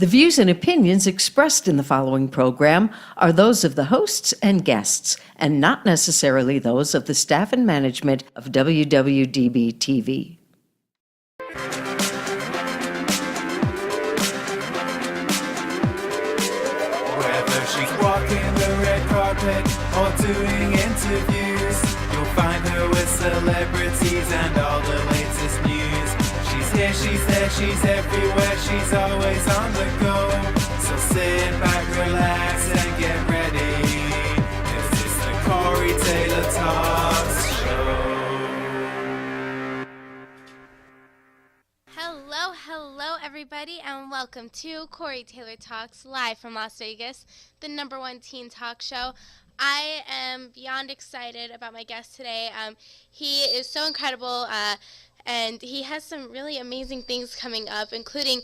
The views and opinions expressed in the following program are those of the hosts and guests, and not necessarily those of the staff and management of WWDB TV. Whether she's walking the red carpet or doing interviews, you'll find her with celebrities and all the latest news. She's here, she's there, she's everywhere, she's always on the go. So sit back, relax, and get ready, 'cause it's the Corey Taylor Talks Show. Hello everybody, and welcome to Corey Taylor Talks, live from Las Vegas, the #1 teen talk show. I am beyond excited about my guest today. He is so incredible, and he has some really amazing things coming up, including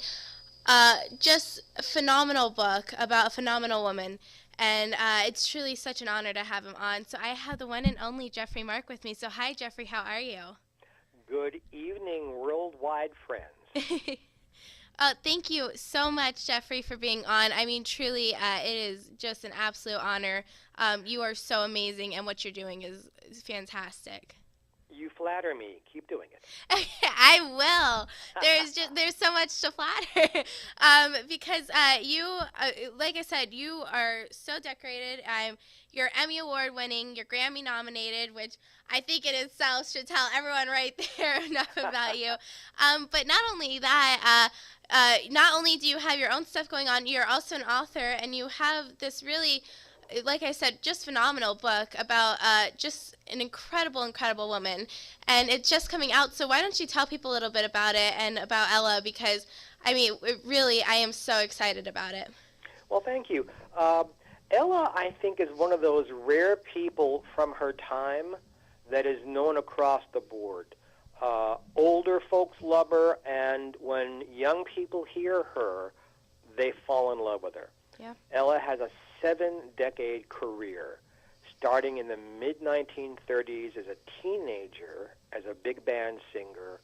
just a phenomenal book about a phenomenal woman. And it's truly such an honor to have him on. So I have the one and only Geoffrey Mark with me. So hi, Geoffrey, how are you? Good evening, worldwide friends. Thank you so much, Geoffrey, for being on. I mean, truly, it is just an absolute honor. You are so amazing, and what you're doing is fantastic. You flatter me. Keep doing it. I will. There's so much to flatter, because you, like I said, you are so decorated. You're Emmy Award winning. You're Grammy nominated, which I think in itself should tell everyone right there enough about you. But not only that, not only do you have your own stuff going on, you're also an author, and you have this really, like I said, just phenomenal book about just an incredible woman, and it's just coming out. So why don't you tell people a little bit about it and about Ella, because I mean, really, I am so excited about it. Well, thank you. Ella, I think, is one of those rare people from her time that is known across the board. Older folks love her, and when young people hear her, they fall in love with her. Yeah. Ella has a 7-decade career, starting in the mid-1930s as a teenager, as a big band singer,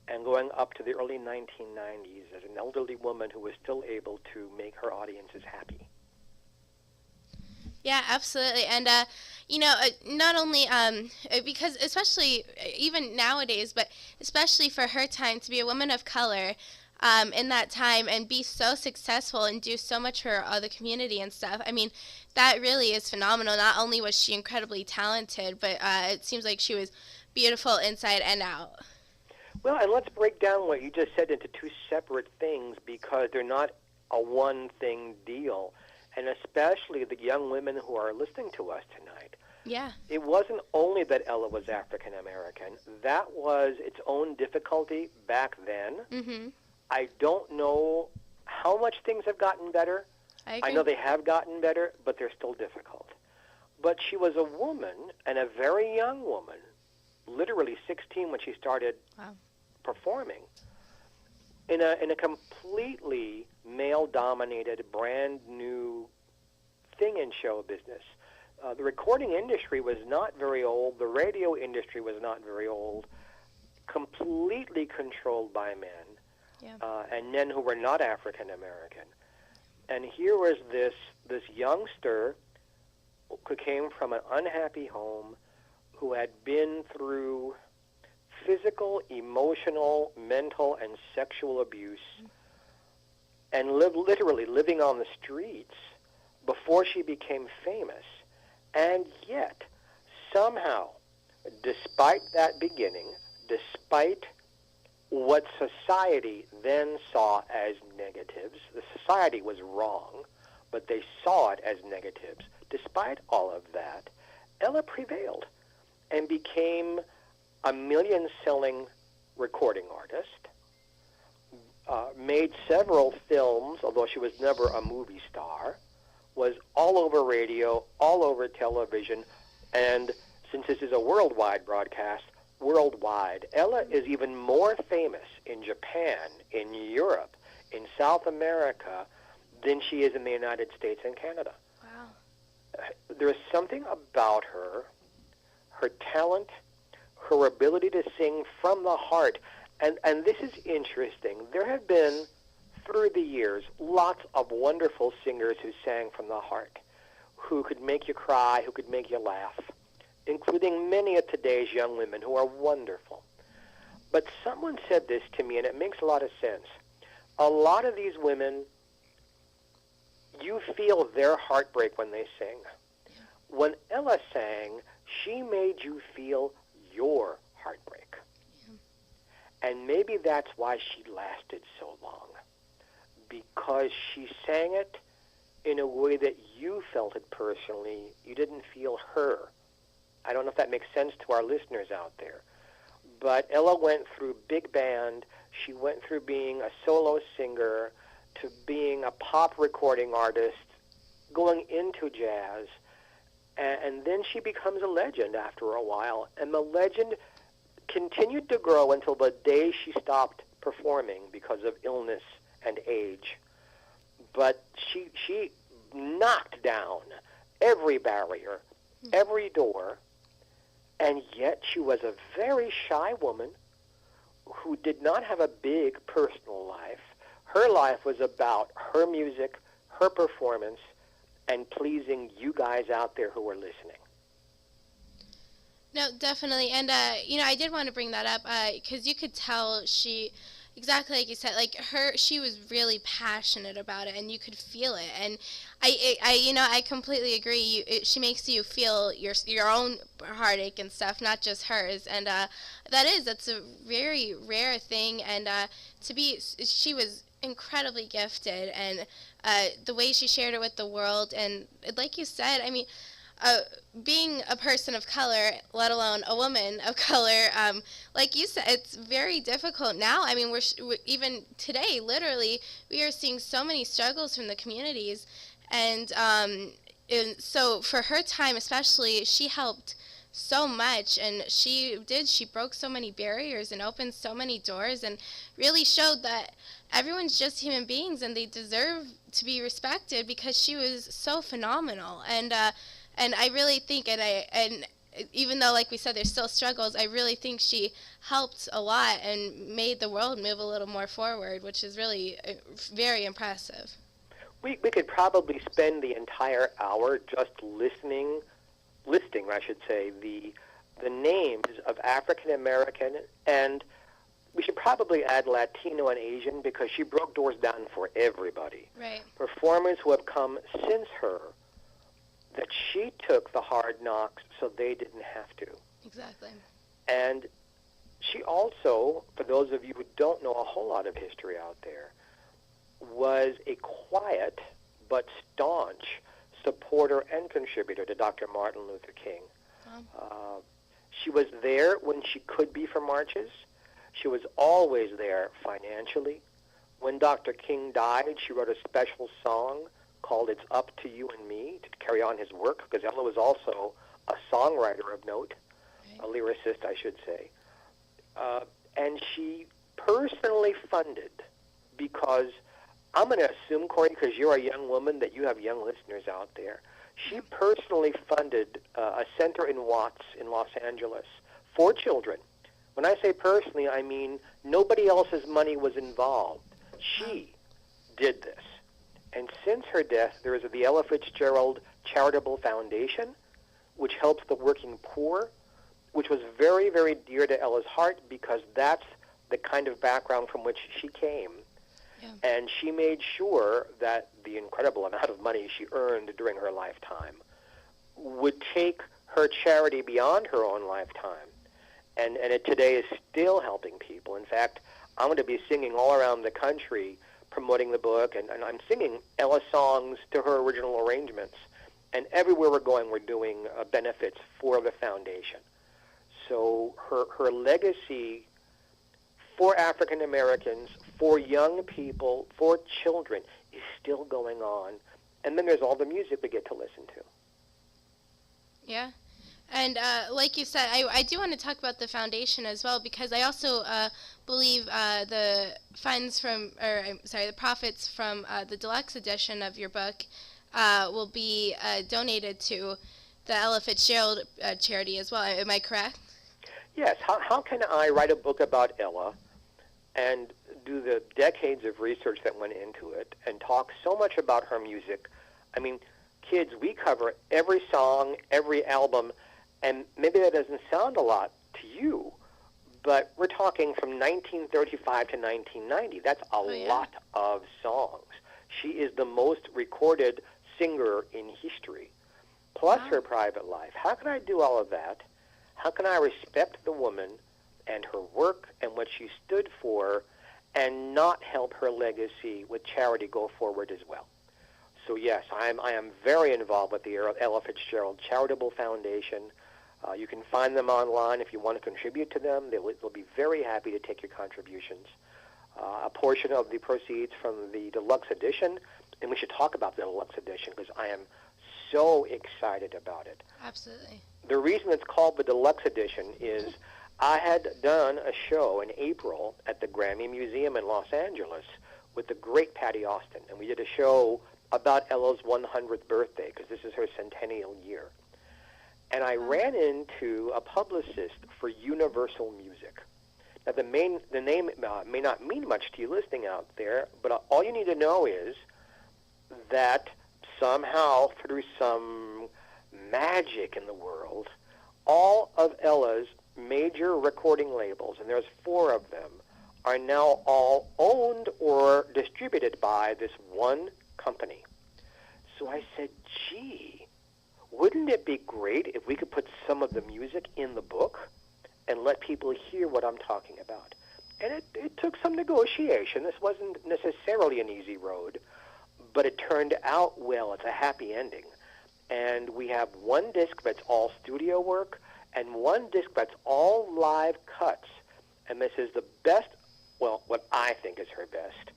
and going up to the early 1990s as an elderly woman who was still able to make her audiences happy. Yeah, absolutely. And, not only because especially even nowadays, but especially for her time, to be a woman of color in that time and be so successful and do so much for the community and stuff. I mean, that really is phenomenal. Not only was she incredibly talented, but it seems like she was beautiful inside and out. Well, and let's break down what you just said into two separate things, because they're not a one-thing deal, and especially the young women who are listening to us tonight. Yeah. It wasn't only that Ella was African American. That was its own difficulty back then. Mm-hmm. I don't know how much things have gotten better. I agree. I know they have gotten better, but they're still difficult. But she was a woman, and a very young woman, literally 16 when she started performing, in a completely male-dominated, brand-new thing in show business. The recording industry was not very old. The radio industry was not very old. Completely controlled by men. Yeah. And men who were not African American. And here was this youngster who came from an unhappy home, who had been through physical, emotional, mental, and sexual abuse, and literally living on the streets before she became famous. And yet, somehow, despite that beginning, despite what society then saw as negatives, the society was wrong, but they saw it as negatives. Despite all of that, Ella prevailed and became a million-selling recording artist, made several films, although she was never a movie star, was all over radio, all over television, and since this is a worldwide broadcast, worldwide. Ella is even more famous in Japan, in Europe, in South America, than she is in the United States and Canada. Wow. There's something about her talent, her ability to sing from the heart. And this is interesting. There have been through the years, lots of wonderful singers who sang from the heart, who could make you cry, who could make you laugh, including many of today's young women who are wonderful. But someone said this to me, and it makes a lot of sense. A lot of these women, you feel their heartbreak when they sing. When Ella sang, she made you feel your heartbreak. And maybe that's why she lasted so long, because she sang it in a way that you felt it personally. You didn't feel her. I don't know if that makes sense to our listeners out there. But Ella went through big band. She went through being a solo singer to being a pop recording artist, going into jazz, and then she becomes a legend after a while. And the legend continued to grow until the day she stopped performing because of illness and age. But she knocked down every barrier, every door, and yet she was a very shy woman who did not have a big personal life. Her life was about her music, her performance, and pleasing you guys out there who are listening. No, definitely. And, I did want to bring that up because you could tell she, exactly like you said, she was really passionate about it, and you could feel it. And I completely agree. She makes you feel your own heartache and stuff, not just hers. And that's a very rare thing. And she was incredibly gifted, and the way she shared it with the world. And like you said, being a person of color, let alone a woman of color, like you said, it's very difficult now. We're even today, literally, we are seeing so many struggles from the communities, and so for her time especially, she helped so much, and she broke so many barriers and opened so many doors, and really showed that everyone's just human beings and they deserve to be respected, because she was so phenomenal. And I really think, and even though, like we said, there's still struggles, I really think she helped a lot and made the world move a little more forward, which is really very impressive. We could probably spend the entire hour just listing, I should say, the names of African American, and we should probably add Latino and Asian, because she broke doors down for everybody. Right. Performers who have come since her, that she took the hard knocks so they didn't have to. Exactly. And she also, for those of you who don't know a whole lot of history out there, was a quiet but staunch supporter and contributor to Dr. Martin Luther King. She was there when she could be for marches. She was always there financially. When Dr. King died, she wrote a special song called It's Up to You and Me to carry on his work, because Ella was also a songwriter of note, a lyricist, I should say. And she personally funded, because I'm going to assume, Corey, because you're a young woman, that you have young listeners out there. She personally funded a center in Watts in Los Angeles for children. When I say personally, I mean nobody else's money was involved. She did this. And since her death, there is the Ella Fitzgerald Charitable Foundation, which helps the working poor, which was very, very dear to Ella's heart, because that's the kind of background from which she came. Yeah. And she made sure that the incredible amount of money she earned during her lifetime would take her charity beyond her own lifetime. And it today is still helping people. In fact, I'm going to be singing all around the country promoting the book, and I'm singing Ella songs to her original arrangements. And everywhere we're going, we're doing benefits for the foundation. So her legacy for African Americans, for young people, for children, is still going on. And then there's all the music we get to listen to. Yeah. And like you said, I do want to talk about the foundation as well, because I also believe the profits from the deluxe edition of your book will be donated to the Ella Fitzgerald charity as well. Am I correct? Yes. How can I write a book about Ella and do the decades of research that went into it and talk so much about her music. I mean, kids, we cover every song, every album, and maybe that doesn't sound a lot to you, but we're talking from 1935 to 1990. That's a lot of songs. She is the most recorded singer in history, plus her private life. How can I do all of that? How can I respect the woman and her work and what she stood for and not help her legacy with charity go forward as well? So yes, I am very involved with the Ella Fitzgerald Charitable Foundation. You can find them online if you want to contribute to them. They'll be very happy to take your contributions. A portion of the proceeds from the deluxe edition, and we should talk about the deluxe edition because I am so excited about it. Absolutely. The reason it's called the deluxe edition is I had done a show in April at the Grammy Museum in Los Angeles with the great Patty Austin, and we did a show about Ella's 100th birthday because this is her centennial year. And I ran into a publicist for Universal Music. Now, the name may not mean much to you listening out there, but all you need to know is that somehow, through some magic in the world, all of Ella's major recording labels, and there's 4 of them, are now all owned or distributed by this one company. So I said, gee, wouldn't it be great if we could put some of the music in the book and let people hear what I'm talking about? And it took some negotiation. This wasn't necessarily an easy road, but it turned out well. It's a happy ending. And we have one disc that's all studio work and one disc that's all live cuts. And this is the best, well, what I think is her best.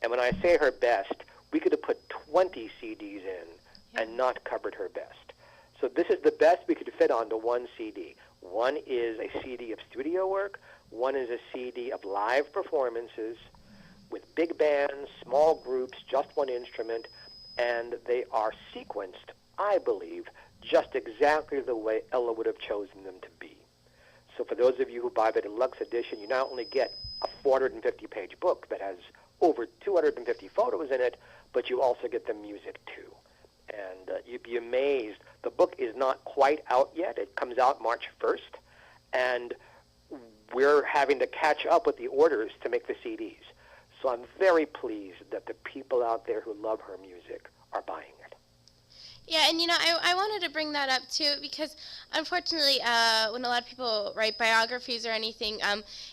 And when I say her best, we could have put 20 CDs in and not covered her best. So this is the best we could fit onto one CD. One is a CD of studio work. One is a CD of live performances with big bands, small groups, just one instrument, and they are sequenced, I believe, just exactly the way Ella would have chosen them to be. So for those of you who buy the deluxe edition, you not only get a 450-page book that has over 250 photos in it, but you also get the music too. And you'd be amazed. The book is not quite out yet. It comes out March 1st, and we're having to catch up with the orders to make the CDs. So I'm very pleased that the people out there who love her music are buying it. Yeah, and I wanted to bring that up too because unfortunately when a lot of people write biographies or anything,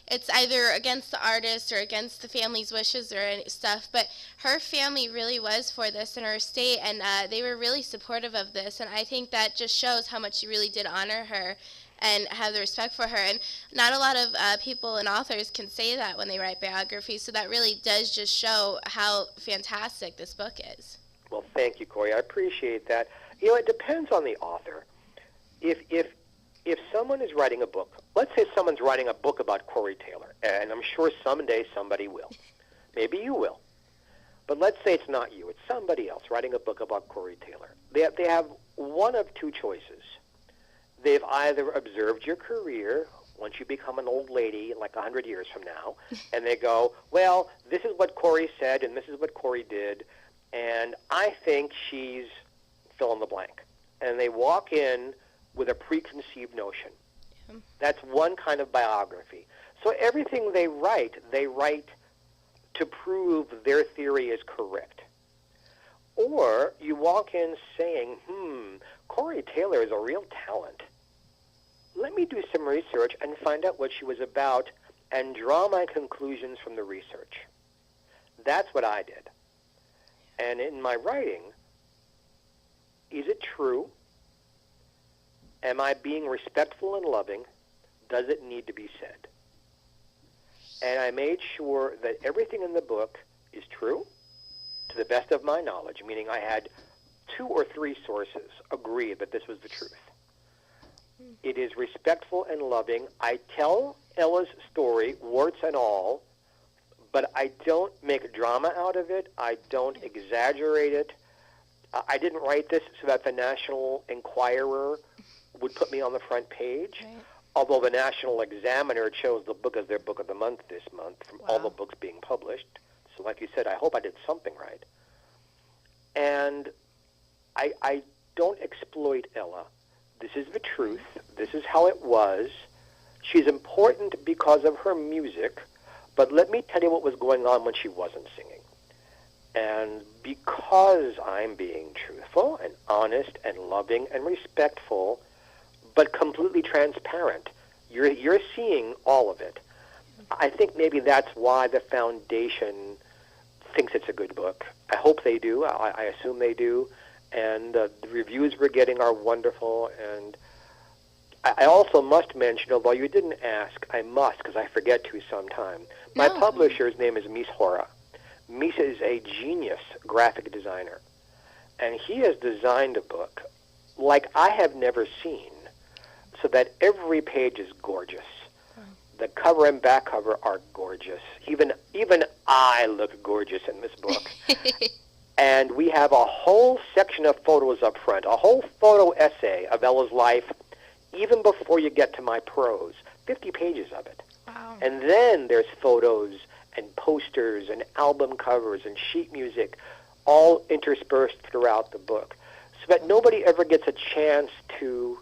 it's either against the artist or against the family's wishes or any stuff, but her family really was for this in her estate, and they were really supportive of this, and I think that just shows how much you really did honor her and have the respect for her. And not a lot of people and authors can say that when they write biographies, so that really does just show how fantastic this book is. Well, thank you, Corey. I appreciate that. You know, it depends on the author. If someone is writing a book, let's say someone's writing a book about Corey Taylor, and I'm sure someday somebody will. Maybe you will. But let's say it's not you. It's somebody else writing a book about Corey Taylor. They have one of two choices. They've either observed your career once you become an old lady like 100 years from now, and they go, well, this is what Corey said, and this is what Corey did, and I think she's fill in the blank. And they walk in with a preconceived notion. Yeah. That's one kind of biography. So everything they write to prove their theory is correct. Or you walk in saying, Corey Taylor is a real talent. Let me do some research and find out what she was about and draw my conclusions from the research. That's what I did. And in my writing, is it true? Am I being respectful and loving? Does it need to be said? And I made sure that everything in the book is true, to the best of my knowledge, meaning I had 2 or 3 sources agree that this was the truth. It is respectful and loving. I tell Ella's story, warts and all, but I don't make drama out of it. I don't exaggerate it. I didn't write this so that the National Enquirer would put me on the front page. Right. although the National Examiner chose the book as their book of the month this month from all the books being published. So like you said, I hope I did something right. And I don't exploit Ella. This is the truth. This is how it was. She's important because of her music, but let me tell you what was going on when she wasn't singing. And because I'm being truthful and honest and loving and respectful, but completely transparent, you're seeing all of it. I think maybe that's why the Foundation thinks it's a good book. I hope they do. I assume they do. And the reviews we're getting are wonderful. And I also must mention, although you didn't ask, I must because I forget to sometime. My publisher's name is Mies Hora. Mies is a genius graphic designer. And he has designed a book like I have never seen, so that every page is gorgeous. The cover and back cover are gorgeous. Even I look gorgeous in this book. And we have a whole section of photos up front, a whole photo essay of Ella's life, even before you get to my prose, 50 pages of it. Wow. And then there's photos and posters and album covers and sheet music, all interspersed throughout the book, so that nobody ever gets a chance to,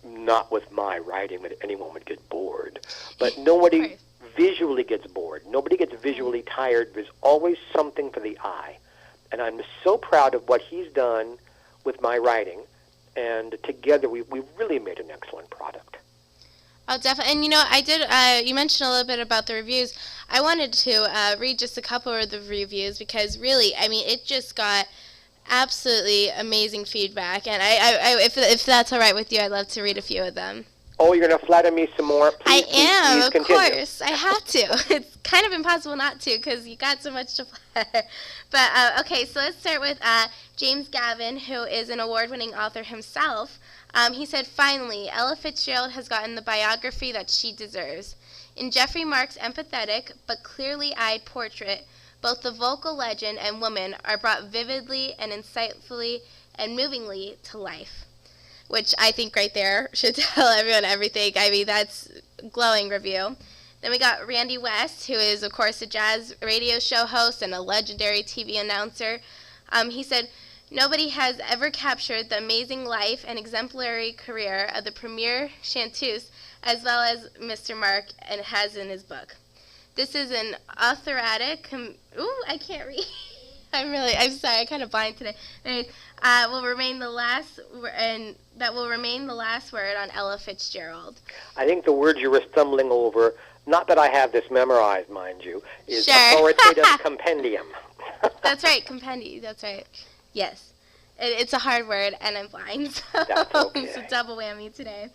not with my writing that anyone would get bored, but nobody visually gets bored. Nobody gets visually tired. There's always something for the eye. And I'm so proud of what he's done with my writing, and together we've really made an excellent product. Oh, definitely. And, I did, you mentioned a little bit about the reviews. I wanted to read just a couple of the reviews because really, it just got absolutely amazing feedback. And if that's all right with you, I'd love to read a few of them. Oh, you're going to flatter me some more? Please, I am, please of course. I have to. It's kind of impossible not to because you got so much to flatter. But, okay, so let's start with James Gavin, who is an award-winning author himself. He said, finally, Ella Fitzgerald has gotten the biography that she deserves. In Geoffrey Mark's empathetic but clearly-eyed portrait, both the vocal legend and woman are brought vividly and insightfully and movingly to life, which I think right there should tell everyone everything. That's a glowing review. Then we got Randy West, who is, of course, a jazz radio show host and a legendary TV announcer. He said, nobody has ever captured the amazing life and exemplary career of the premier chanteuse as well as Mr. Mark and has in his book. This is an authoritic, I can't read. I'm sorry, I'm kind of blind today. Anyways, will remain the last, and that will remain the last word on Ella Fitzgerald. I think the word you were stumbling over, not that I have this memorized, mind you, is Sure. authoritative compendium. That's right, compendium. That's right. Yes. It's a hard word, and I'm blind, so That's okay. it's a double whammy today.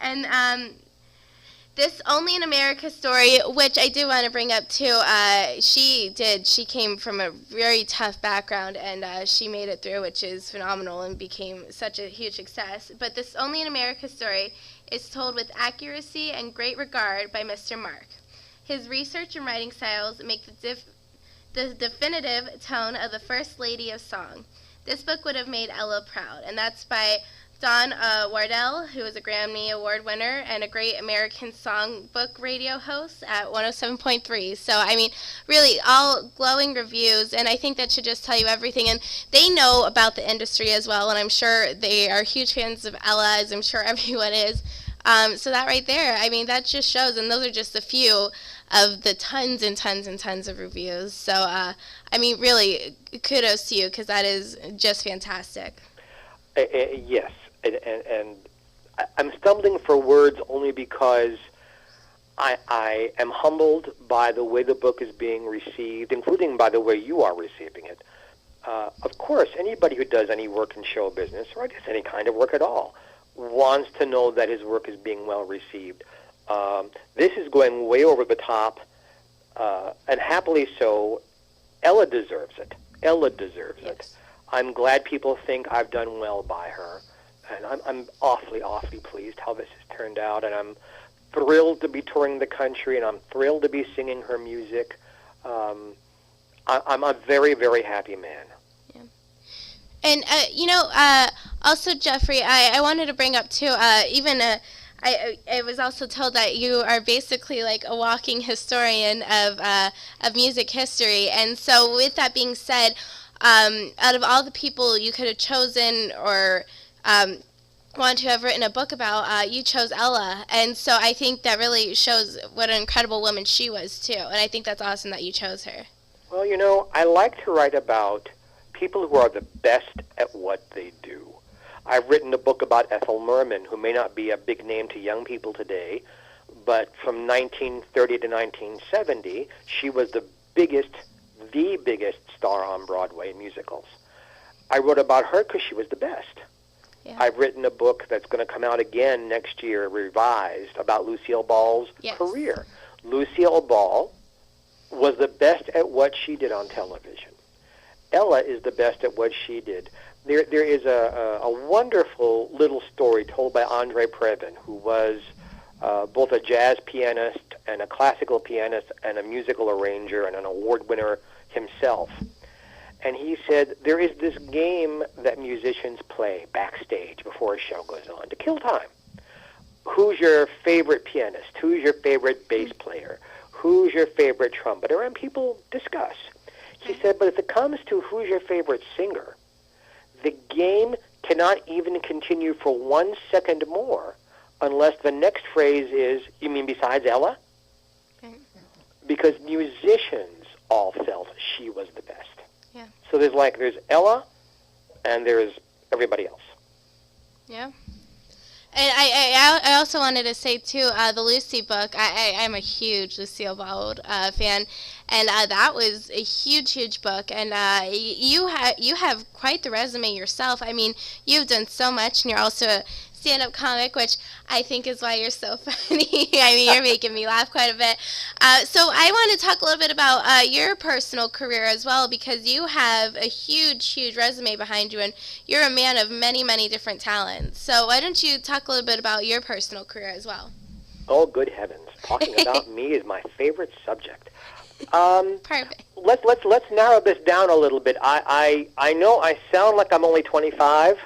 And this Only in America story, which I do want to bring up too, she came from a very tough background, and she made it through, which is phenomenal, and became such a huge success. But this Only in America story is told with accuracy and great regard by Mr. Mark. His research and writing styles make the definitive tone of the First Lady of Song. This book would have made Ella proud, and that's by Don Wardell, who is a Grammy Award winner and a great American songbook radio host at 107.3. So, really, all glowing reviews, and I think that should just tell you everything. And they know about the industry as well, and I'm sure they are huge fans of Ella, as I'm sure everyone is. So that right there, that just shows, and those are just a few of the tons and tons and tons of reviews. So, really, kudos to you, because that is just fantastic. Yes, and I'm stumbling for words only because I am humbled by the way the book is being received, including by the way you are receiving it. Of course, anybody who does any work in show business, or I guess any kind of work at all, wants to know that his work is being well received. This is going way over the top, and happily so. Ella deserves it. Ella deserves it. I'm glad people think I've done well by her, and I'm awfully, awfully pleased how this has turned out, and I'm thrilled to be touring the country, and I'm thrilled to be singing her music. I'm a very, very happy man. Yeah. And, also, Geoffrey, I wanted to bring up, too, I was also told that you are basically like a walking historian of music history. And so, with that being said, out of all the people you could have chosen or want to have written a book about, you chose Ella. And so, I think that really shows what an incredible woman she was too. And I think that's awesome that you chose her. Well, I like to write about people who are the best at what they do. I've written a book about Ethel Merman, who may not be a big name to young people today, but from 1930 to 1970, she was the biggest star on Broadway in musicals. I wrote about her because she was the best. Yeah. I've written a book that's going to come out again next year, revised, about Lucille Ball's career. Lucille Ball was the best at what she did on television. Ella is the best at what she did. There is a wonderful little story told by Andre Previn, who was both a jazz pianist and a classical pianist and a musical arranger and an award winner himself. And he said, there is this game that musicians play backstage before a show goes on to kill time. Who's your favorite pianist? Who's your favorite bass player? Who's your favorite trumpeter? And people discuss. He said, but if it comes to who's your favorite singer, the game cannot even continue for 1 second more unless the next phrase is, you mean besides Ella? Right. Because musicians all felt she was the best. Yeah. So there's Ella and there's everybody else. Yeah. And I also wanted to say, too, the Lucy book, I'm a huge Lucille Ball fan, and that was a huge book, and you have quite the resume yourself. I mean, you've done so much, and you're also a stand-up comic, which I think is why you're so funny. I mean, you're making me laugh quite a bit. So I want to talk a little bit about your personal career as well, because you have a huge resume behind you, and you're a man of many different talents. So why don't you talk a little bit about your personal career as well? Oh, good heavens. Talking about me is my favorite subject. Perfect. Let's narrow this down a little bit. I know I sound like I'm only 25,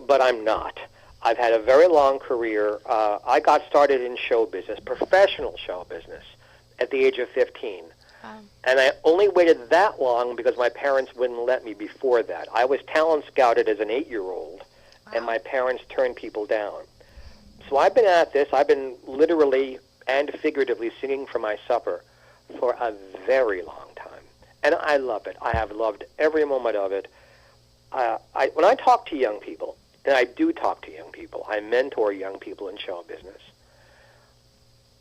but I'm not. I've had a very long career. I got started in show business, professional show business, at the age of 15. Wow. And I only waited that long because my parents wouldn't let me before that. I was talent scouted as an 8-year-old, and my parents turned people down. So I've been at this. I've been literally and figuratively singing for my supper for a very long time. And I love it. I have loved every moment of it. When I talk to young people, and I do talk to young people, I mentor young people in show business,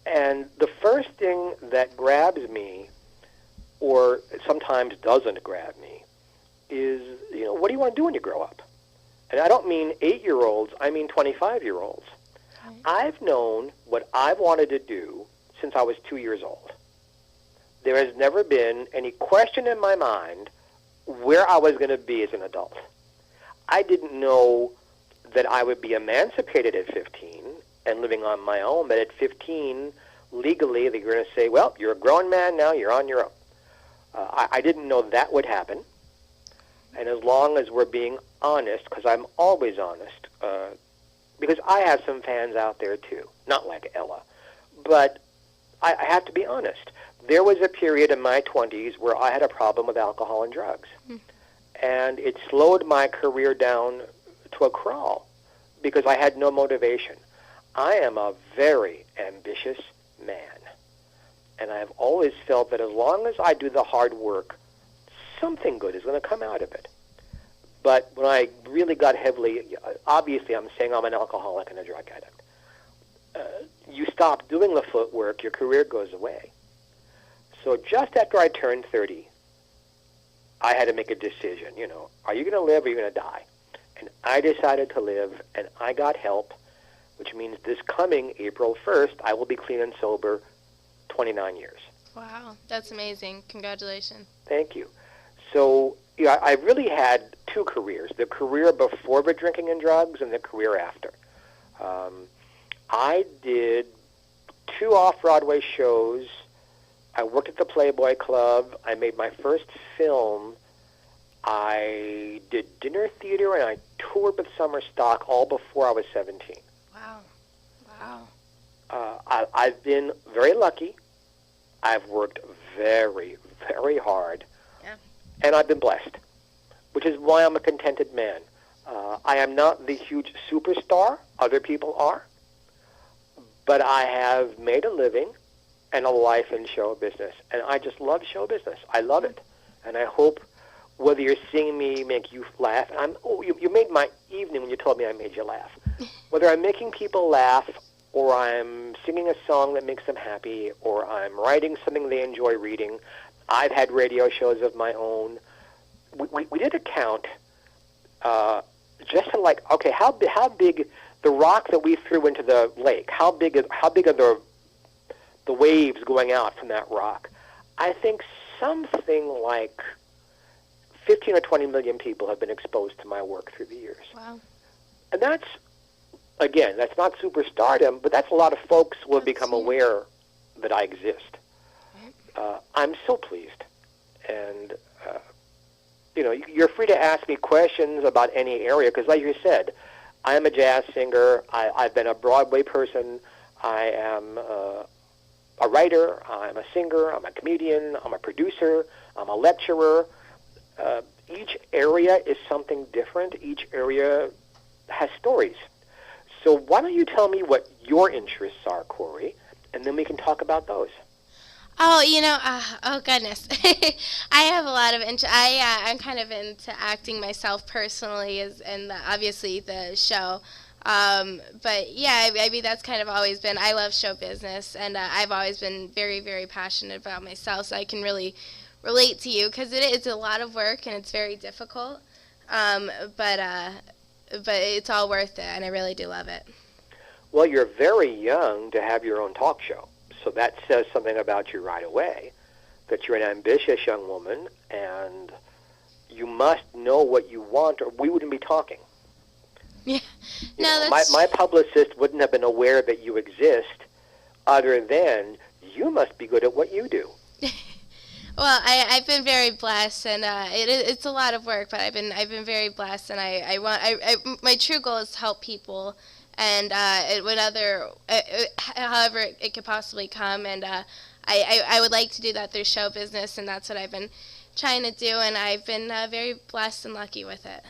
and the first thing that grabs me, or sometimes doesn't grab me, is, what do you want to do when you grow up? And I don't mean 8-year-olds, I mean 25-year-olds. Right. I've known what I've wanted to do since I was 2 years old. There has never been any question in my mind where I was going to be as an adult. I didn't know that I would be emancipated at 15 and living on my own, but at 15, legally, they're going to say, well, you're a grown man now, you're on your own. I didn't know that would happen. And as long as we're being honest, because I'm always honest, because I have some fans out there too, not like Ella, but I have to be honest. There was a period in my 20s where I had a problem with alcohol and drugs. And it slowed my career down to a crawl because I had no motivation. I am a very ambitious man. And I've always felt that as long as I do the hard work, something good is going to come out of it. But when I really got heavily, obviously I'm saying I'm an alcoholic and a drug addict. You stop doing the footwork, your career goes away. So just after I turned 30, I had to make a decision, are you going to live or are you going to die? And I decided to live, and I got help, which means this coming April 1st, I will be clean and sober 29 years. Wow, that's amazing. Congratulations. Thank you. So I really had two careers, the career before the drinking and drugs and the career after. I did 2 off-Broadway shows. I worked at the Playboy Club. I made my first film. I did dinner theater, and I toured with summer stock all before I was 17. Wow. Wow. I've been very lucky. I've worked very, very hard. Yeah. And I've been blessed, which is why I'm a contented man. I am not the huge superstar other people are, but I have made a living and a life in show business. And I just love show business. I love it. And I hope whether you're seeing me make you laugh, and you made my evening when you told me I made you laugh. Whether I'm making people laugh, or I'm singing a song that makes them happy, or I'm writing something they enjoy reading. I've had radio shows of my own. We did a count just to okay, how big the rock that we threw into the lake, how big are the waves going out from that rock? I think something like 15 or 20 million people have been exposed to my work through the years. Wow. And that's, again, that's not superstardom, but that's a lot of folks who have become aware that I exist. I'm so pleased. And, you're free to ask me questions about any area, because like you said, I am a jazz singer. I've been a Broadway person. I am a writer. I'm a singer. I'm a comedian. I'm a producer. I'm a lecturer. Each area is something different. Each area has stories. So why don't you tell me what your interests are, Corey, and then we can talk about those. Oh, oh goodness. I have a lot of interest. I'm kind of into acting myself personally, and obviously the show. But yeah, I mean, that's kind of always been, I love show business, and I've always been very, very passionate about myself, so I can really relate to you, because it's a lot of work, and it's very difficult. But it's all worth it, and I really do love it. Well, you're very young to have your own talk show. So that says something about you right away, that you're an ambitious young woman, and you must know what you want, or we wouldn't be talking. Yeah. My publicist wouldn't have been aware that you exist, other than you must be good at what you do. Well, I've been very blessed, and it's a lot of work, but I've been very blessed, and my true goal is to help people. And however it could possibly come, and I would like to do that through show business, and that's what I've been trying to do, and I've been very blessed and lucky with it.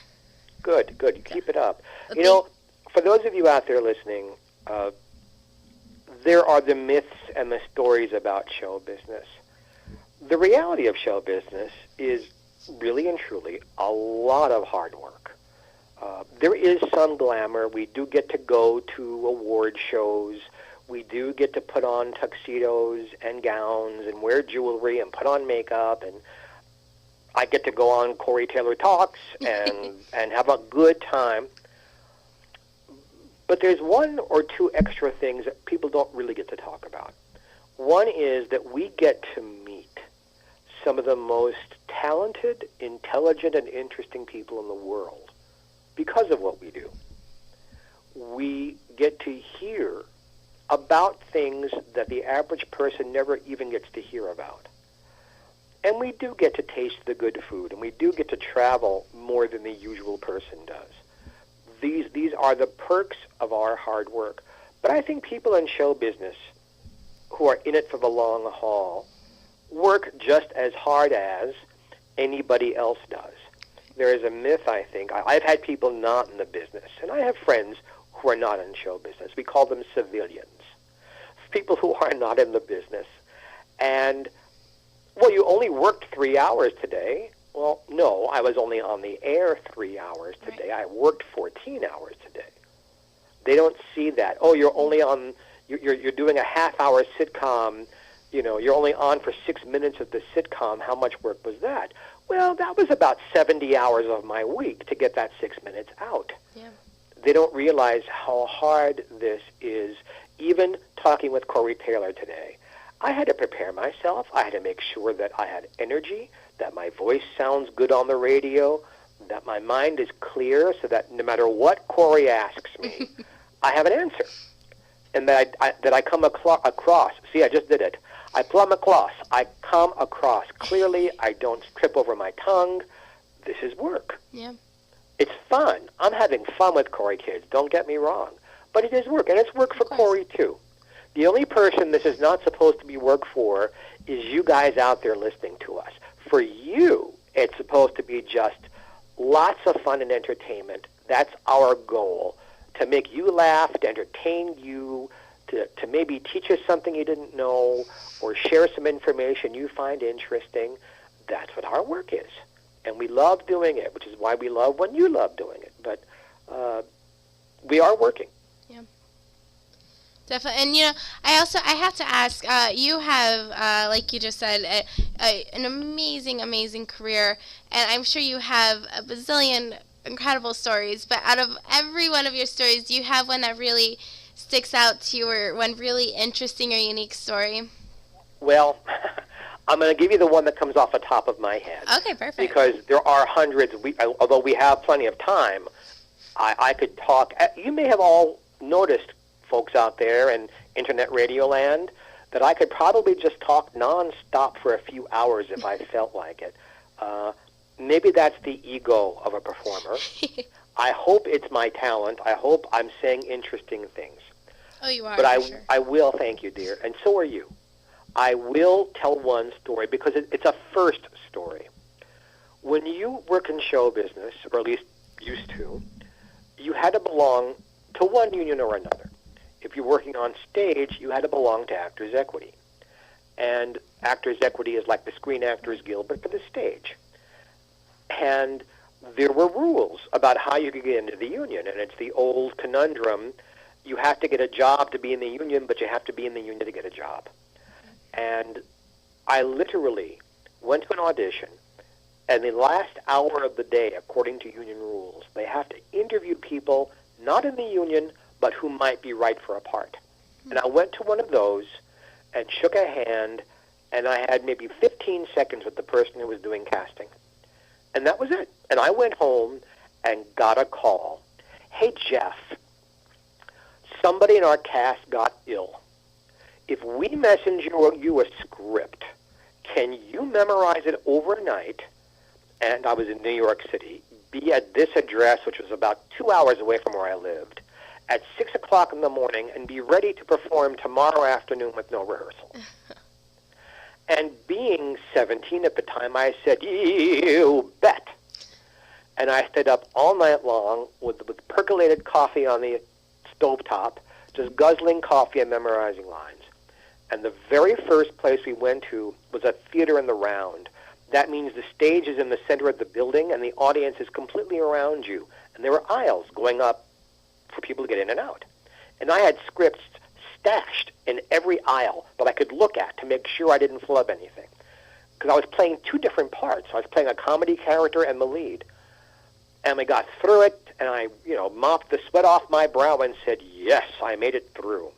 Good. You keep it up. For those of you out there listening, there are the myths and the stories about show business. The reality of show business is really and truly a lot of hard work. There is some glamour. We do get to go to award shows. We do get to put on tuxedos and gowns and wear jewelry and put on makeup. And I get to go on Corey Taylor Talks and have a good time. But there's one or two extra things that people don't really get to talk about. One is that we get to meet some of the most talented, intelligent, and interesting people in the world. Because of what we do, we get to hear about things that the average person never even gets to hear about. And we do get to taste the good food, and we do get to travel more than the usual person does. These are the perks of our hard work. But I think people in show business who are in it for the long haul work just as hard as anybody else does. There is a myth, I think. I've had people not in the business, and I have friends who are not in show business. We call them civilians, people who are not in the business. And, well, you only worked 3 hours today. Well, no, I was only on the air 3 hours today. Right. I worked 14 hours today. They don't see that. Oh, you're only on, you're doing a half-hour sitcom. You're only on for 6 minutes of the sitcom. How much work was that? Well, that was about 70 hours of my week to get that 6 minutes out. Yeah. They don't realize how hard this is. Even talking with Corey Taylor today, I had to prepare myself. I had to make sure that I had energy, that my voice sounds good on the radio, that my mind is clear so that no matter what Corey asks me, I have an answer. And that I come across. See, I just did it. I plumb across. I come across clearly. I don't trip over my tongue. This is work. Yeah. It's fun. I'm having fun with Corey Kids. Don't get me wrong. But it is work, and it's work for Corey, too. The only person this is not supposed to be work for is you guys out there listening to us. For you, it's supposed to be just lots of fun and entertainment. That's our goal, to make you laugh, to entertain you, to maybe teach us something you didn't know, or share some information you find interesting. That's what our work is. And we love doing it, which is why we love when you love doing it. But we are working. Yeah. Definitely. And, you know, I have to ask, you have, like you just said, an amazing, amazing career. And I'm sure you have a bazillion incredible stories. But out of every one of your stories, do you have one that really sticks out to you, or one really interesting or unique story? Well, I'm going to give you the one that comes off the top of my head. Okay, perfect. Because there are hundreds. Although we have plenty of time, I could talk. You may have all noticed, folks out there in internet radio land, that I could probably just talk nonstop for a few hours if I felt like it. Maybe that's the ego of a performer. I hope it's my talent. I hope I'm saying interesting things. Oh, you are. But sure. I will, thank you, dear, and so are you. I will tell one story because it's a first story. When you work in show business, or at least used to, you had to belong to one union or another. If you're working on stage, you had to belong to Actors Equity. And Actors Equity is like the Screen Actors Guild, but for the stage. And there were rules about how you could get into the union, and it's the old conundrum. You have to get a job to be in the union, but you have to be in the union to get a job. And I literally went to an audition, and the last hour of the day, according to union rules, they have to interview people not in the union, but who might be right for a part. And I went to one of those and shook a hand, and I had maybe 15 seconds with the person who was doing casting. And that was it. And I went home and got a call. Hey, Jeff, somebody in our cast got ill. If we message you a script, can you memorize it overnight? And I was in New York City. Be at this address, which was about 2 hours away from where I lived, at 6 o'clock in the morning, and be ready to perform tomorrow afternoon with no rehearsal. And being 17 at the time, I said, you bet. And I stayed up all night long with percolated coffee on the stovetop, just guzzling coffee and memorizing lines. And the very first place we went to was a theater in the round. That means the stage is in the center of the building, and the audience is completely around you. And there were aisles going up for people to get in and out. And I had scripts stashed in every aisle that I could look at to make sure I didn't flub anything. Because I was playing two different parts. I was playing a comedy character and the lead. And we got through it, and I, mopped the sweat off my brow and said, yes, I made it through.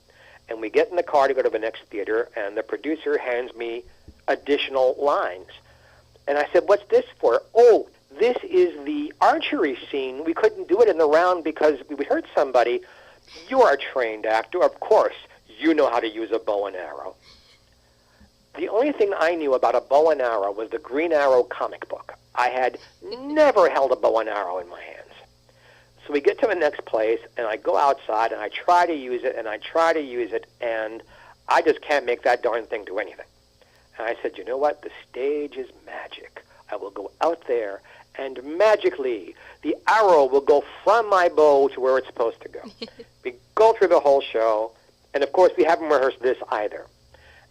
And we get in the car to go to the next theater, and the producer hands me additional lines. And I said, what's this for? Oh, this is the archery scene. We couldn't do it in the round because we hurt somebody. You're a trained actor. Of course, you know how to use a bow and arrow. The only thing I knew about a bow and arrow was the Green Arrow comic book. I had never held a bow and arrow in my hands. So we get to the next place, and I go outside, and I try to use it, and I just can't make that darn thing do anything. And I said, you know what? The stage is magic. I will go out there, and magically, the arrow will go from my bow to where it's supposed to go. We go through the whole show, and of course, we haven't rehearsed this either.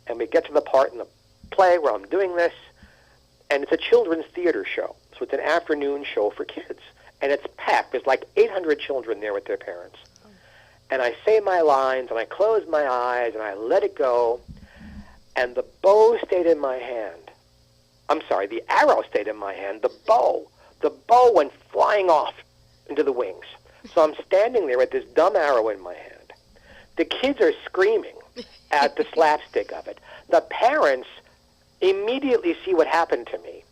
And we get to the part in the play where I'm doing this, and it's a children's theater show. So it's an afternoon show for kids. And it's packed. There's like 800 children there with their parents. And I say my lines, and I close my eyes, and I let it go, and the bow stayed in my hand. I'm sorry, the arrow stayed in my hand. The bow went flying off into the wings. So I'm standing there with this dumb arrow in my hand. The kids are screaming at the slapstick of it. The parents immediately see what happened to me.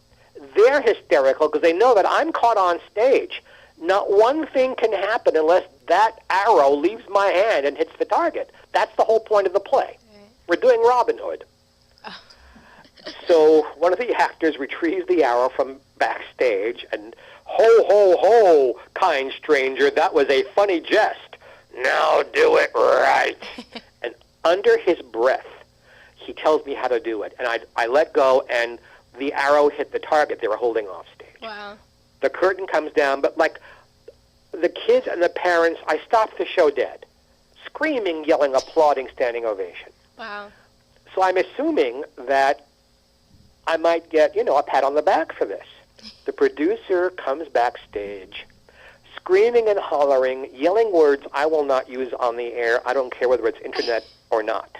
They're hysterical because they know that I'm caught on stage. Not one thing can happen unless that arrow leaves my hand and hits the target. That's the whole point of the play. We're doing Robin Hood. So one of the actors retrieves the arrow from backstage, and ho, ho, ho, kind stranger, that was a funny jest. now do it right. And under his breath, he tells me how to do it. And I let go, and the arrow hit the target they were holding off stage. Wow. The curtain comes down, but like the kids and the parents, I stopped the show dead. Screaming, yelling, applauding, standing ovation. Wow. So I'm assuming that I might get, a pat on the back for this. The producer comes backstage, screaming and hollering, yelling words I will not use on the air. I don't care whether it's internet or not.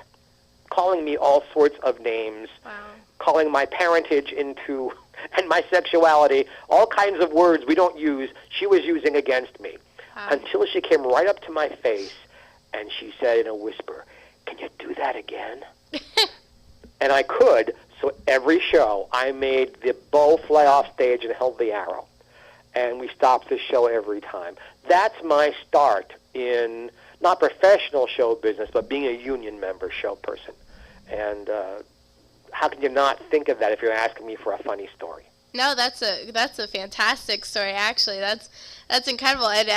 Calling me all sorts of names. Wow. Calling my parentage and my sexuality, all kinds of words we don't use, she was using against me. Wow. Until she came right up to my face and she said in a whisper, "Can you do that again?" And I could, so every show I made the bow fly off stage and held the arrow. And we stopped the show every time. That's my start in not professional show business, but being a union member show person. And how can you not think of that if you're asking me for a funny story? No, that's a fantastic story. Actually, that's incredible, and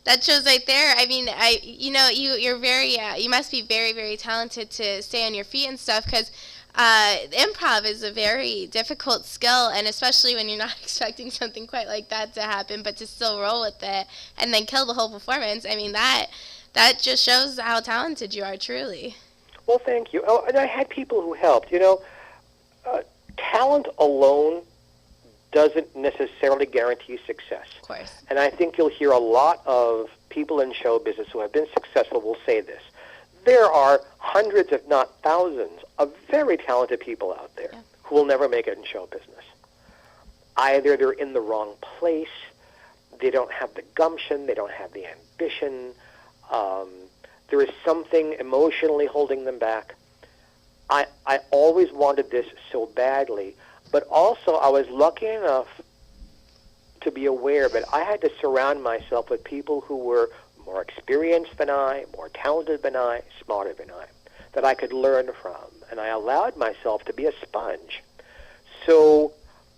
that shows right there. I mean, you're very you must be very, very talented to stay on your feet and stuff, because improv is a very difficult skill, and especially when you're not expecting something quite like that to happen, but to still roll with it and then kill the whole performance. I mean, that just shows how talented you are, truly. Well, thank you. Oh, and I had people who helped. Talent alone doesn't necessarily guarantee success. Of course. And I think you'll hear a lot of people in show business who have been successful will say this. There are hundreds, if not thousands, of very talented people out there who will never make it in show business. Either they're in the wrong place, they don't have the gumption, they don't have the ambition, there is something emotionally holding them back. I always wanted this so badly, but also I was lucky enough to be aware that I had to surround myself with people who were more experienced than I, more talented than I, smarter than I, that I could learn from. And I allowed myself to be a sponge. So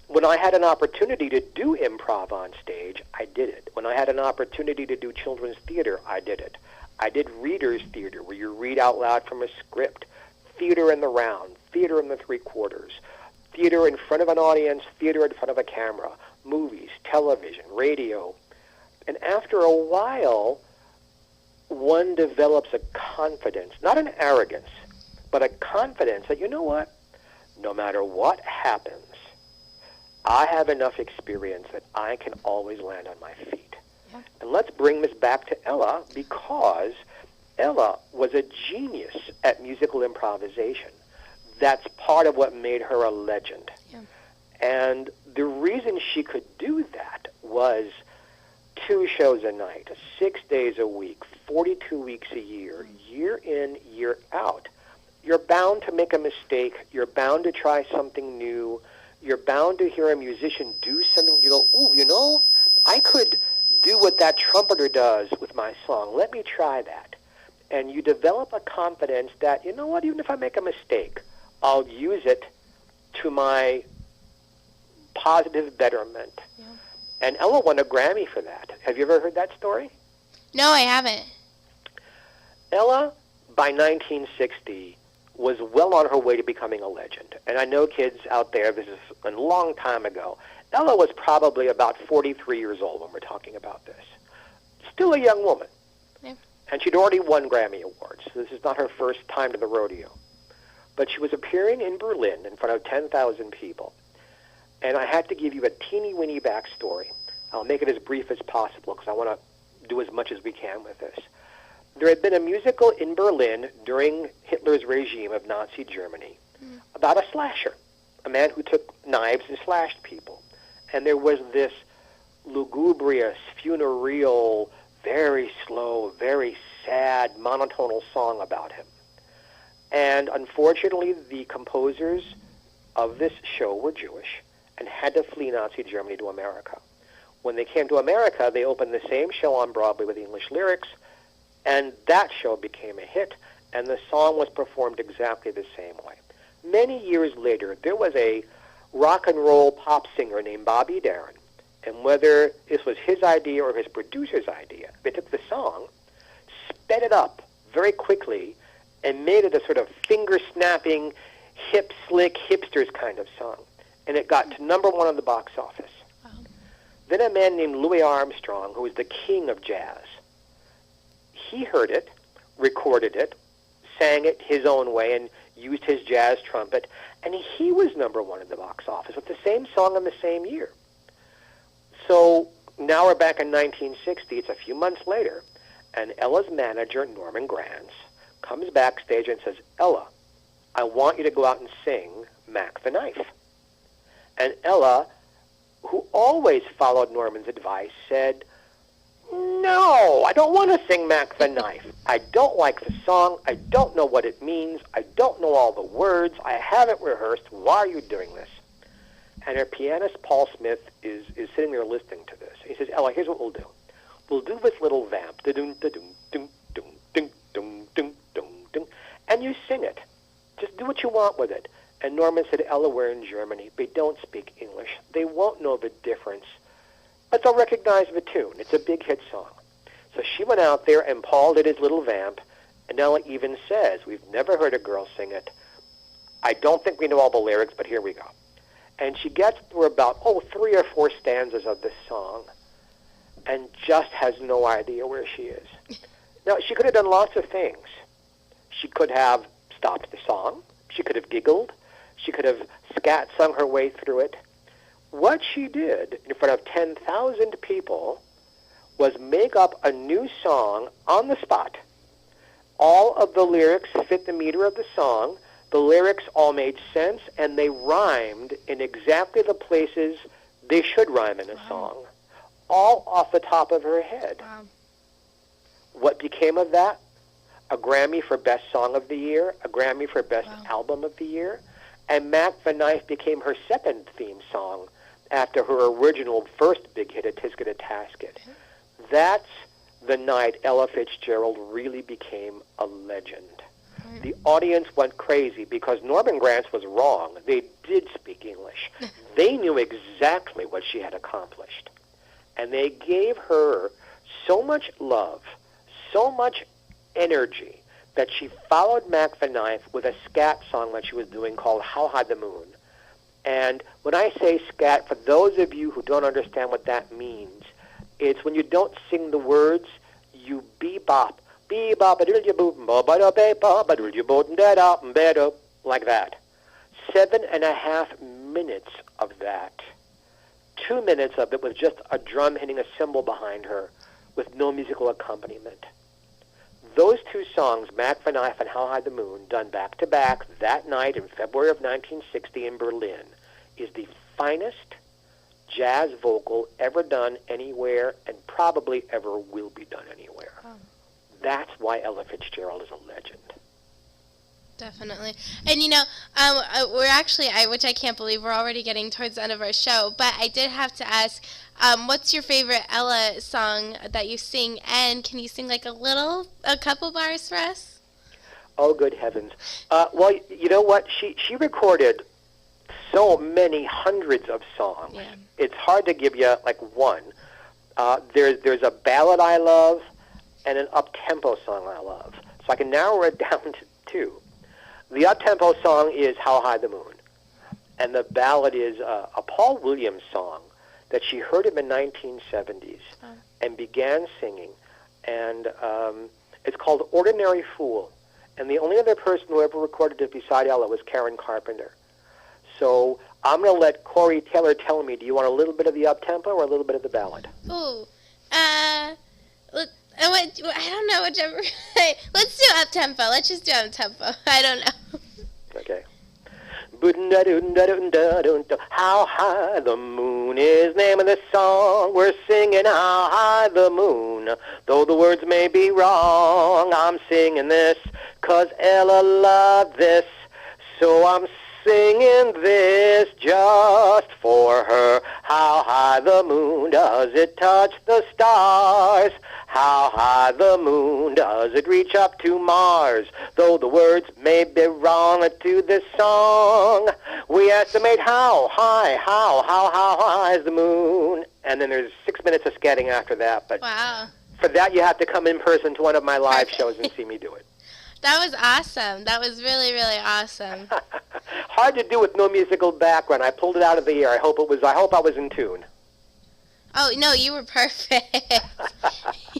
when I had an opportunity to do improv on stage, I did it. When I had an opportunity to do children's theater, I did it. I did readers theater, where you read out loud from a script, theater in the round, theater in the three-quarters, theater in front of an audience, theater in front of a camera, movies, television, radio. And after a while, one develops a confidence, not an arrogance, but a confidence that, you know what, no matter what happens, I have enough experience that I can always land on my feet. Yeah. And let's bring this back to Ella, because Ella was a genius at musical improvisation. That's part of what made her a legend. Yeah. And the reason she could do that was 2 shows a night, 6 days a week, 42 weeks a year, year in, year out. You're bound to make a mistake. You're bound to try something new. You're bound to hear a musician do something. You go, ooh, I could do what that trumpeter does with my song. Let me try that. And you develop a confidence that, you know what, even if I make a mistake, I'll use it to my positive betterment. Yeah. And Ella won a Grammy for that. Have you ever heard that story? No, I haven't. Ella, by 1960, was well on her way to becoming a legend. And I know kids out there, this is a long time ago. Ella was probably about 43 years old when we're talking about this. Still a young woman. Yeah. And she'd already won Grammy Awards. So this is not her first time to the rodeo. But she was appearing in Berlin in front of 10,000 people. And I had to give you a teeny-weeny backstory. I'll make it as brief as possible because I want to do as much as we can with this. There had been a musical in Berlin during Hitler's regime of Nazi Germany about a slasher, a man who took knives and slashed people. And there was this lugubrious, funereal, very slow, very sad, monotonal song about him. And unfortunately, the composers of this show were Jewish and had to flee Nazi Germany to America. When they came to America, they opened the same show on Broadway with English lyrics, and that show became a hit, and the song was performed exactly the same way. Many years later, there was a rock and roll pop singer named Bobby Darin, and whether this was his idea or his producer's idea, they took the song, sped sped it up very quickly and made it a sort of finger-snapping, hip, slick, hipsters kind of song. And it got to number one on the box office. Wow. Then a man named Louis Armstrong, who was the king of jazz, he heard it, recorded it, sang it his own way, and used his jazz trumpet, and he was number one in the box office with the same song in the same year. So now we're back in 1960. It's a few months later, and Ella's manager, Norman Granz, comes backstage and says, Ella, I want you to go out and sing Mac the Knife. And Ella, who always followed Norman's advice, said, no, I don't want to sing Mac the Knife. I don't like the song. I don't know what it means. I don't know all the words. I haven't rehearsed. Why are you doing this? And her pianist, Paul Smith, is sitting there listening to this. He says, Ella, here's what we'll do. We'll do this little vamp, da-dum, da-dum, dum, dum, dum, dum, dum, dum, dum, and you sing it. Just do what you want with it. And Norman said, Ella, we're in Germany. They don't speak English. They won't know the difference, but they'll recognize the tune. It's a big hit song. So she went out there, and Paul did his little vamp, and Ella even says, we've never heard a girl sing it. I don't think we know all the lyrics, but here we go. And she gets through about, 3 or 4 stanzas of this song and just has no idea where she is. Now, she could have done lots of things. She could have stopped the song. She could have giggled. She could have scat sung her way through it. What she did in front of 10,000 people was make up a new song on the spot. All of the lyrics fit the meter of the song. The lyrics all made sense, and they rhymed in exactly the places they should rhyme in a song, all off the top of her head. Wow. What became of that? A Grammy for Best Song of the Year, a Grammy for Best Album of the Year, and Mac the Knife became her second theme song after her original first big hit, A Tisket a Tasket. That's the night Ella Fitzgerald really became a legend. The audience went crazy because Norman Granz was wrong. They did speak English. They knew exactly what she had accomplished. And they gave her so much love, so much energy, that she followed Mac the Knife with a scat song that she was doing called How High the Moon. And when I say scat, for those of you who don't understand what that means, it's when you don't sing the words, you bebop. Like that. 7.5 minutes of that. 2 minutes of it was just a drum hitting a cymbal behind her with no musical accompaniment. Those 2 songs, Mac the Knife and How High the Moon, done back-to-back that night in February of 1960 in Berlin, is the finest jazz vocal ever done anywhere and probably ever will be done anywhere. Oh. That's why Ella Fitzgerald is a legend. Definitely. And, we're actually, which I can't believe, we're already getting towards the end of our show, but I did have to ask, what's your favorite Ella song that you sing, and can you sing like a couple bars for us? Oh, good heavens. Well, you know what? She recorded so many hundreds of songs. Yeah. It's hard to give you like one. There's a ballad I love and an up-tempo song I love. So I can narrow it down to 2. The up-tempo song is How High the Moon. And the ballad is a Paul Williams song that she heard in the 1970s and began singing. And it's called Ordinary Fool. And the only other person who ever recorded it beside Ella was Karen Carpenter. So I'm going to let Corey Taylor tell me, do you want a little bit of the up-tempo or a little bit of the ballad? Ooh, I don't know, whichever. Let's do up-tempo. Let's just do up-tempo. I don't know. Okay. How high the moon is name of the song. We're singing How High the Moon. Though the words may be wrong, I'm singing this 'cause Ella loved this. So I'm singing this just for her. How high the moon does it touch the stars? How high the moon does it reach up to Mars? Though the words may be wrong to this song, we estimate how high is the moon. And then there's 6 minutes of scatting after that. But Wow. For that, you have to come in person to one of my live Perfect. shows and see me do it. That was awesome. That was really, really awesome. Hard to do with no musical background. I pulled it out of the air. I hope I was in tune. Oh, no, you were perfect.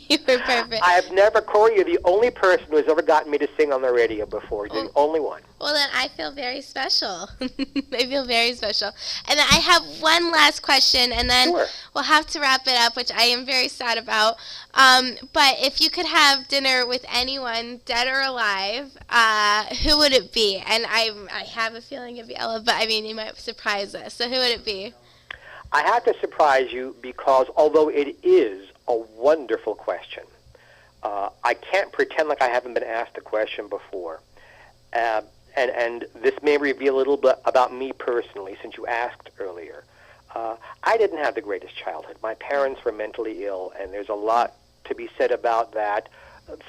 You were perfect. I have never, Corey, you're the only person who has ever gotten me to sing on the radio before. You're the only one. Well, then I feel very special. I feel very special. And then I have one last question, and then Sure. we'll have to wrap it up, which I am very sad about. But if you could have dinner with anyone, dead or alive, who would it be? And I have a feeling it'd be Ella, but I mean, you might surprise us. So who would it be? I have to surprise you because although it is a wonderful question, I can't pretend like I haven't been asked a question before. And this may reveal a little bit about me personally, since you asked earlier. I didn't have the greatest childhood. My parents were mentally ill, and there's a lot to be said about that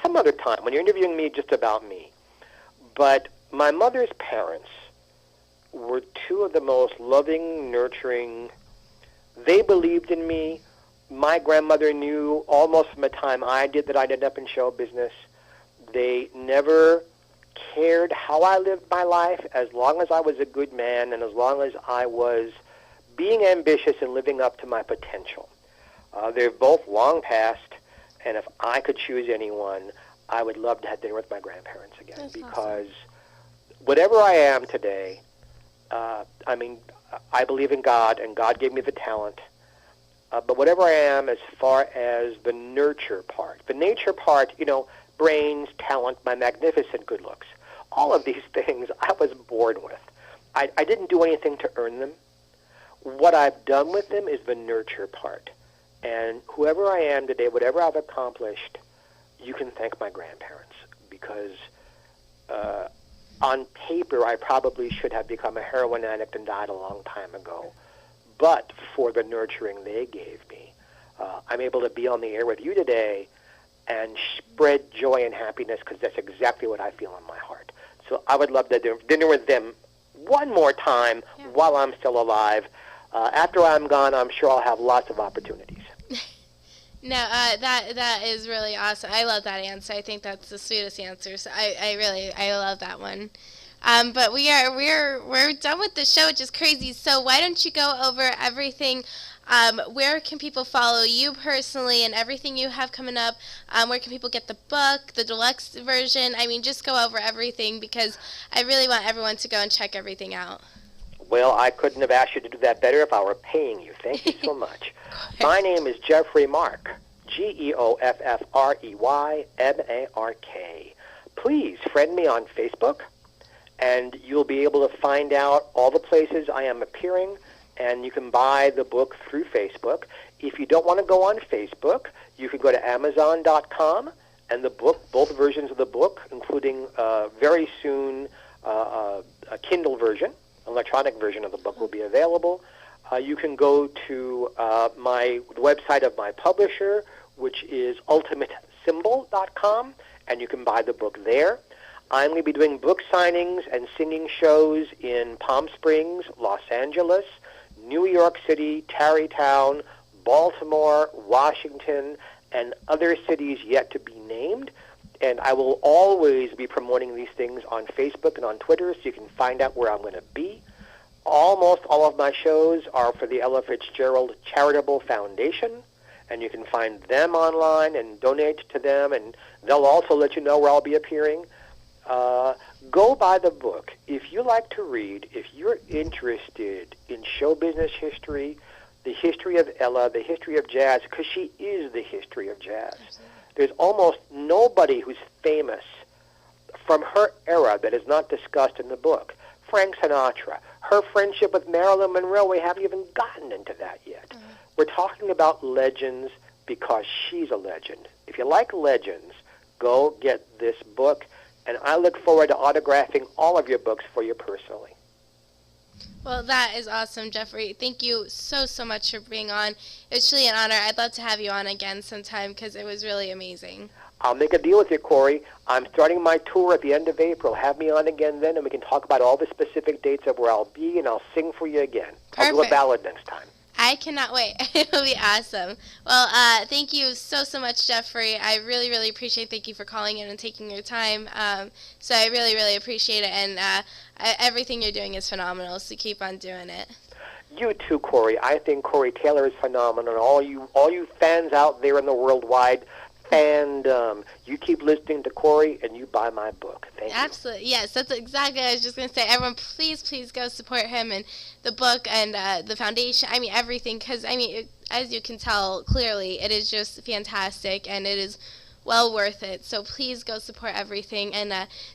some other time when you're interviewing me just about me. But my mother's parents were two of the most loving, nurturing. They believed in me. My grandmother knew almost from the time I did that I'd end up in show business. They never cared how I lived my life as long as I was a good man and as long as I was being ambitious and living up to my potential. They're both long past, and if I could choose anyone, I would love to have dinner with my grandparents again. That's because whatever I am today, I believe in God, and God gave me the talent. But whatever I am as far as the nurture part, the nature part, brains, talent, my magnificent good looks, all of these things I was born with. I didn't do anything to earn them. What I've done with them is the nurture part. And whoever I am today, whatever I've accomplished, you can thank my grandparents because on paper, I probably should have become a heroin addict and died a long time ago. But for the nurturing they gave me, I'm able to be on the air with you today and spread joy and happiness because that's exactly what I feel in my heart. So I would love to do dinner with them one more time while I'm still alive. After I'm gone, I'm sure I'll have lots of opportunities. No, that is really awesome. I love that answer. I think that's the sweetest answer. So I love that one. But we're done with the show, which is crazy. So why don't you go over everything? Where can people follow you personally and everything you have coming up? Where can people get the book, the deluxe version? I mean, just go over everything because I really want everyone to go and check everything out. Well, I couldn't have asked you to do that better if I were paying you. Thank you so much. My name is Geoffrey Mark, GeoffreyMark. Please friend me on Facebook, and you'll be able to find out all the places I am appearing, and you can buy the book through Facebook. If you don't want to go on Facebook, you can go to Amazon.com, and the book, both versions of the book, including very soon a Kindle version, electronic version of the book will be available. You can go to the website of my publisher, which is ultimatesymbol.com, and you can buy the book there. I'm going to be doing book signings and singing shows in Palm Springs, Los Angeles, New York City, Tarrytown, Baltimore, Washington, and other cities yet to be named. And I will always be promoting these things on Facebook and on Twitter so you can find out where I'm going to be. Almost all of my shows are for the Ella Fitzgerald Charitable Foundation, and you can find them online and donate to them, and they'll also let you know where I'll be appearing. Go buy the book. If you like to read, if you're interested in show business history, the history of Ella, the history of jazz, because she is the history of jazz. Absolutely. There's almost nobody who's famous from her era that is not discussed in the book. Frank Sinatra, her friendship with Marilyn Monroe, we haven't even gotten into that yet. Mm-hmm. We're talking about legends because she's a legend. If you like legends, go get this book, and I look forward to autographing all of your books for you personally. Well, that is awesome, Geoffrey. Thank you so much for being on. It's truly an honor. I'd love to have you on again sometime because it was really amazing. I'll make a deal with you, Corey. I'm starting my tour at the end of April. Have me on again then, and we can talk about all the specific dates of where I'll be, and I'll sing for you again. Perfect. I'll do a ballad next time. I cannot wait. It'll be awesome. Well, thank you so much, Geoffrey. I really, really appreciate. Thank you for calling in and taking your time. So I really, really appreciate it, and everything you're doing is phenomenal. So keep on doing it. You too, Corey. I think Corey Taylor is phenomenal. And all you fans out there in the worldwide fandom, you keep listening to Corey and you buy my book. Thank you. Absolutely. Yes, that's exactly what I was just going to say. Everyone, please go support him and the book and the foundation. I mean, everything. Because, I mean, as you can tell clearly, it is just fantastic and it is well worth it. So please go support everything. And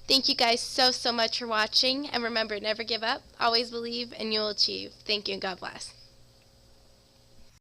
thank you guys so much for watching. And remember, never give up, always believe, and you'll achieve. Thank you and God bless.